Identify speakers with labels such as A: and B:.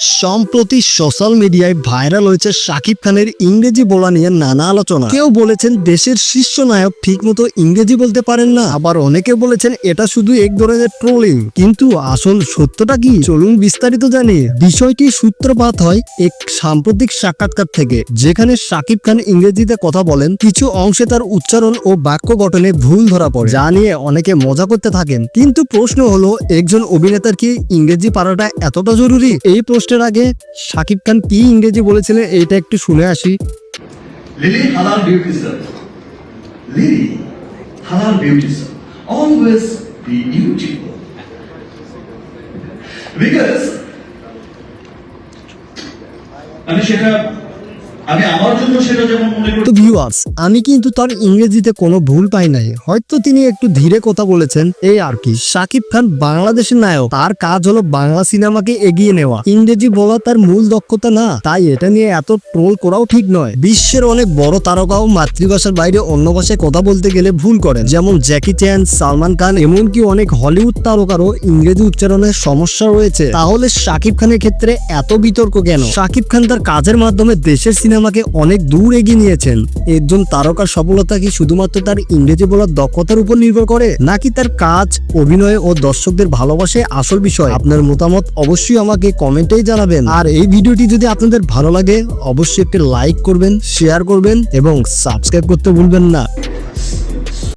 A: সম্প্রতি সোশ্যাল মিডিয়ায় ভাইরাল হয়েছে শাকিব খানের ইংরেজি বলা নিয়ে নানা আলোচনা। কেউ বলেছেন দেশের শীর্ষ নায়ক ঠিকমতো ইংরেজি বলতে পারেন না, আবার অনেকে বলেছেন এটা শুধু এক ধরনের ট্রোলিং। কিন্তু আসল সত্যটা কি, চলুন বিস্তারিত জানি। বিষয়টি সূত্রপাত হয় এক সাম্প্রতিক সাক্ষাৎকার থেকে, যেখানে শাকিব খান ইংরেজিতে কথা বলেন। কিছু অংশে তার উচ্চারণ ও বাক্য গঠনে ভুল ধরা পড়ে, যা নিয়ে অনেকে মজা করতে থাকেন। কিন্তু প্রশ্ন হলো, একজন অভিনেতার কি ইংরেজি পারাটা এতটা জরুরি? এই প্রশ্নের আগে শাকিব খান কি ইংরেজি বলেছিলেন এটা একটু শুনে আসি।
B: Lily Halal Beauty Sir. Lily Halal Beauty Sir. Always be beautiful. Because আমি আমার জন্য সেটা যেমন মনে করি।
A: তো ভিউয়ার্স, আমি কিন্তু তার ইংরেজিতে কোনো ভুল পাই নাই, হয়তো তিনি একটু ধীরে কথা বলেছেন, এই আর কি। শাকিব খান বাংলাদেশের নায়ক, তার কাজ হলো বাংলা সিনেমাকে এগিয়ে নেওয়া। ইংরেজি বলা তার মূল দক্ষতা না, তাই এটা নিয়ে এত ট্রোল করাও ঠিক নয়। বিশ্বের অনেক বড় তারকাও মাতৃভাষার বাইরে অন্য ভাষায় কথা বলতে গেলে ভুল করেন, যেমন জ্যাকি চ্যান, সালমান খান, এমনকি অনেক হলিউড তারকারও ইংরেজি উচ্চারণের সমস্যা রয়েছে। তাহলে শাকিব খানের ক্ষেত্রে এত বিতর্ক কেন? শাকিব খান তার কাজের মাধ্যমে দেশের সিনেমাকে অনেক দূর এগিয়ে নিয়েছেন। একজন তারকার সফলতা কি শুধুমাত্র তার ইংরেজি বলার দক্ষতার উপর নির্ভর করে, নাকি তার কাজ, অভিনয় ও দর্শকদের ভালোবাসে আসল বিষয়? আপনার মতামত অবশ্যই আমাকে কমেন্টেই জানাবেন। আর এই ভিডিওটি যদি আপনাদের ভালো লাগে, অবশ্যই একটি লাইক করবেন, শেয়ার করবেন এবং সাবস্ক্রাইব করতে ভুলবেন না।